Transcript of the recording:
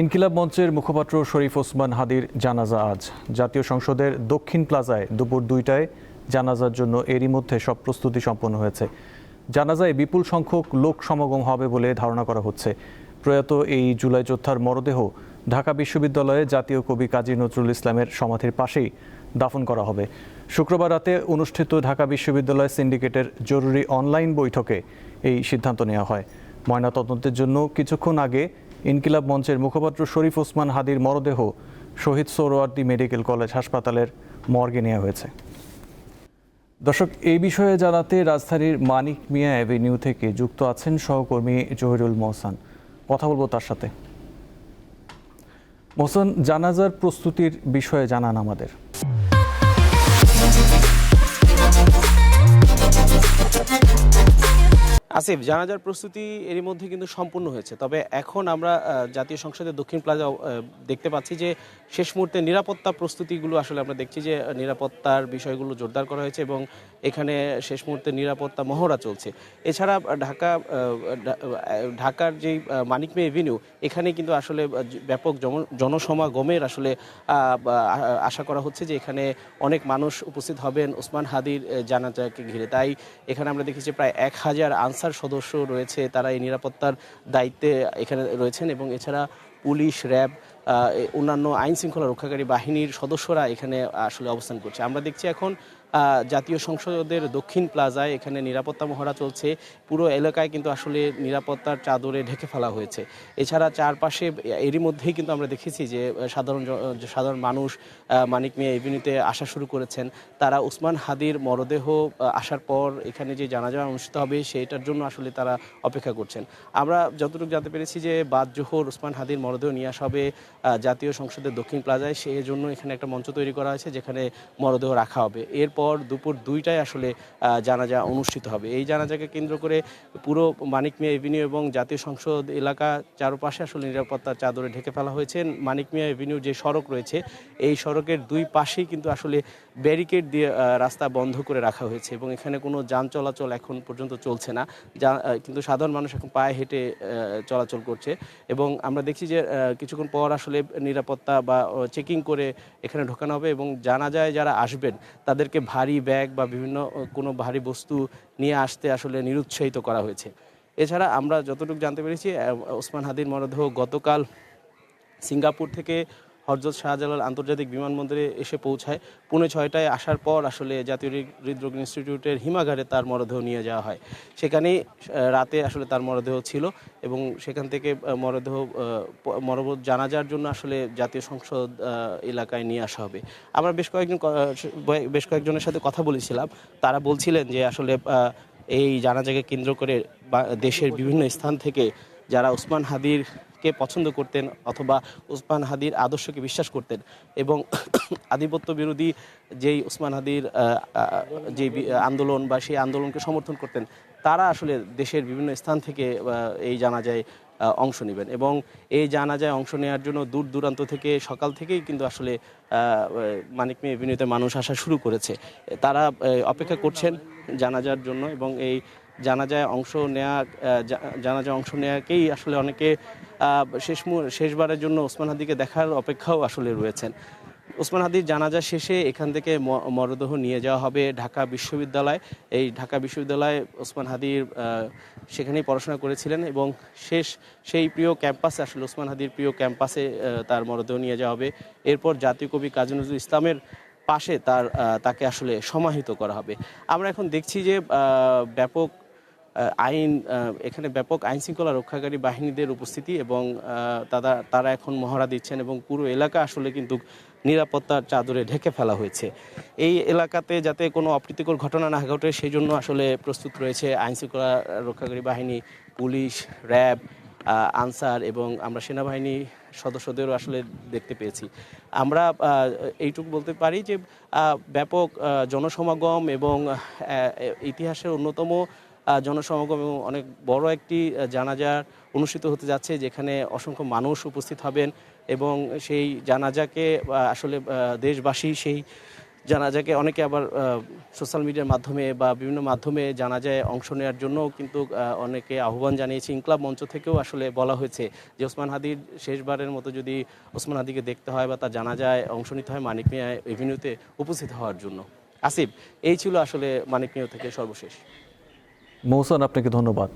ইনকিলাব মঞ্চের মুখপাত্র শরীফ ওসমান হাদির জানাজা আজ জাতীয় সংসদের দক্ষিণ প্লাজায় দুপুর 2টায় জানাজার জন্য এরই মধ্যে সব প্রস্তুতি সম্পন্ন হয়েছে। জানাজায় বিপুল সংখ্যক লোক সমাগম হবে বলে ধারণা করা হচ্ছে। প্রয়াত এই জুলাই যোদ্ধার মরদেহ ঢাকা বিশ্ববিদ্যালয়ে জাতীয় কবি কাজী নজরুল ইসলামের সমাধির পাশেই দাফন করা হবে। শুক্রবার রাতে অনুষ্ঠিত ঢাকা বিশ্ববিদ্যালয় সিন্ডিকেটের জরুরি অনলাইন বৈঠকে এই সিদ্ধান্ত নেওয়া হয়। ময়নাতদন্তের জন্য কিছুক্ষণ আগে ইনকিলাব মঞ্চের মুখপাত্র শরীফ ওসমান হাদির মরদেহ শহীদ সোহরাওয়ার্দী মেডিকেল কলেজ হাসপাতালের মর্গে নেওয়া হয়েছে। দর্শক, এই বিষয়ে জানাতে রাজধানীর মানিক মিয়া অ্যাভিনিউ থেকে যুক্ত আছেন সহকর্মী জহিরুল মোহসান। কথা বলবো তার সাথে। মোহসান, জানাজার প্রস্তুতির বিষয়ে জানান আমাদের। আসিফ, জানাজার প্রস্তুতি এরই মধ্যে কিন্তু সম্পূর্ণ হয়েছে। তবে এখন আমরা জাতীয় সংসদের দক্ষিণ প্লাজা দেখতে পাচ্ছি যে শেষ মুহূর্তে নিরাপত্তা প্রস্তুতিগুলো আসলে আমরা দেখছি যে নিরাপত্তার বিষয়গুলো জোরদার করা হয়েছে এবং এখানে শেষ মুহূর্তে নিরাপত্তা মহড়া চলছে। এছাড়া ঢাকার যেই মানিক মিয়া এভিনিউ, এখানে কিন্তু আসলে ব্যাপক জনসমাগমের আসলে আশা করা হচ্ছে যে এখানে অনেক মানুষ উপস্থিত হবেন ওসমান হাদির জানাজাকে ঘিরে। তাই এখানে আমরা দেখেছি প্রায় 1000 আনসার সদস্য রয়েছে, তারা এই নিরাপত্তার দায়িত্বে এখানে রয়েছেন এবং এছাড়া পুলিশ, র্যাব, অন্যান্য আইন শৃঙ্খলা রক্ষাকারী বাহিনীর সদস্যরা এখানে আসলে অবস্থান করছে। আমরা দেখছি এখন জাতীয় সংসদের দক্ষিণ প্লাজায় এখানে নিরাপত্তা মহড়া চলছে। পুরো এলাকায় কিন্তু আসলে নিরাপত্তার চাদরে ঢেকে ফেলা হয়েছে। এছাড়া চারপাশে এরই মধ্যেই কিন্তু আমরা দেখেছি যে সাধারণ মানুষ মানিক মিয়া এভিনিউতে আসা শুরু করেছেন। তারা ওসমান হাদির মরদেহ আসার পর এখানে যে জানাজা অনুষ্ঠিত হবে সেটার জন্য আসলে তারা অপেক্ষা করছেন। আমরা যতটুকু জানতে পেরেছি যে বাদ জোহর ওসমান হাদির মরদেহ নিয়ে আসা হবে জাতীয় সংসদের দক্ষিণ প্লাজায়। সেই জন্য এখানে একটা মঞ্চ তৈরি করা হয়েছে যেখানে মরদেহ রাখা হবে। এরপর দুপুর 2টায় আসলে জানাজা অনুষ্ঠিত হবে। এই জানাজাকে কেন্দ্র করে পুরো মানিক মিয়া এভিনিউ এবং জাতীয় সংসদ এলাকা চারপাশে আসলে নিরাপত্তার চাদরে ঢেকে ফেলা হয়েছে। মানিক মিয়া এভিনিউ যে সড়ক রয়েছে এই সড়কের দুই পাশেই কিন্তু আসলে ব্যারিকেড দিয়ে রাস্তা বন্ধ করে রাখা হয়েছে এবং এখানে কোনো যান চলাচল এখন পর্যন্ত চলছে না, কিন্তু সাধারণ মানুষ এখন পায়ে হেঁটে চলাচল করছে। এবং আমরা দেখছি যে কিছুক্ষণ পর আসলে নিরাপত্তা বা চেকিং করে এখানে ঢোকানো হবে এবং জানাজায় যারা আসবেন তাদেরকে ভারী ব্যাগ বা বিভিন্ন কোনো ভারী বস্তু নিয়ে আসতে আসলে নিরুৎসাহিত করা হয়েছে। এছাড়া আমরা যতটুকু জানতে পেরেছি ওসমান হাদির মরদেহ গতকাল সিঙ্গাপুর থেকে হযরত শাহজালাল আন্তর্জাতিক বিমানবন্দরে এসে পৌঁছায়। 6:30টায় আসার পর আসলে জাতীয় হৃদরোগ ইনস্টিটিউটের হিমাগারে তার মরদেহ নিয়ে যাওয়া হয়। সেখানেই রাতে আসলে তার মরদেহ ছিল এবং সেখান থেকে মরদেহ জানাজার জন্য আসলে জাতীয় সংসদ এলাকায় নিয়ে আসা হবে। আমরা বেশ কয়েকজনের সাথে কথা বলেছিলাম। তারা বলছিলেন যে আসলে এই জানাজাকে কেন্দ্র করে দেশের বিভিন্ন স্থান থেকে যারা ওসমান হাদিরকে পছন্দ করতেন অথবা ওসমান হাদির আদর্শকে বিশ্বাস করতেন এবং আধিপত্য বিরোধী যেই ওসমান হাদির যে আন্দোলন বা সেই আন্দোলনকে সমর্থন করতেন, তারা আসলে দেশের বিভিন্ন স্থান থেকে এই জানাজায় অংশ নেবেন এবং এই জানাজায় অংশ নেওয়ার জন্য দূর দূরান্ত থেকে সকাল থেকেই কিন্তু আসলে মানিক মিয়া এভিনিউতে মানুষ আসা শুরু করেছে। তারা অপেক্ষা করছেন জানাজার জন্য এবং এই জানাজায় অংশ নেওয়াকেই আসলে অনেকে শেষবারের জন্য ওসমান হাদিকে দেখার অপেক্ষাও আসলে রয়েছেন। ওসমান হাদির জানাজা শেষে এখান থেকে মরদেহ নিয়ে যাওয়া হবে ঢাকা বিশ্ববিদ্যালয়। এই ঢাকা বিশ্ববিদ্যালয়ে ওসমান হাদির সেখানেই পড়াশোনা করেছিলেন এবং সেই প্রিয় ক্যাম্পাসে আসলে ওসমান হাদির প্রিয় ক্যাম্পাসে তার মরদেহ নিয়ে যাওয়া হবে। এরপর জাতীয় কবি কাজী নজরুল ইসলামের পাশে তাকে আসলে সমাহিত করা হবে। আমরা এখন দেখছি যে এখানে ব্যাপক আইন শৃঙ্খলা রক্ষাকারী বাহিনীদের উপস্থিতি এবং তারা এখন মহড়া দিচ্ছেন এবং পুরো এলাকা আসলে কিন্তু নিরাপত্তার চাদরে ঢেকে ফেলা হয়েছে। এই এলাকাতে যাতে কোনো অপ্রীতিকর ঘটনা না ঘটে সেই জন্য আসলে প্রস্তুত রয়েছে আইন শৃঙ্খলা রক্ষাকারী বাহিনী, পুলিশ, র্যাব, আনসার এবং আমরা সেনাবাহিনী সদস্যদেরও আসলে দেখতে পেয়েছি। আমরা এইটুকু বলতে পারি যে ব্যাপক জনসমাগম এবং ইতিহাসের অন্যতম জনসমাগম এবং অনেক বড় একটি জানাজা অনুষ্ঠিত হতে যাচ্ছে যেখানে অসংখ্য মানুষ উপস্থিত হবেন এবং সেই জানাজাকে আসলে দেশবাসী সেই জানাজাকে অনেকে আবার সোশ্যাল মিডিয়ার মাধ্যমে বা বিভিন্ন মাধ্যমে জানাজায় অংশ নেওয়ার জন্য কিন্তু অনেকে আহ্বান জানিয়েছে। ইনকলাব মঞ্চ থেকেও আসলে বলা হয়েছে যে ওসমান হাদির শেষবারের মতো যদি ওসমান হাদিকে দেখতে হয় বা তার জানাজায় অংশ নিতে হয় মানিক মিয়া এভিনিউতে উপস্থিত হওয়ার জন্য। আসিফ, এই ছিল আসলে মানিক মিয়া থেকে সর্বশেষ। মহসেন, আপনাকে ধন্যবাদ।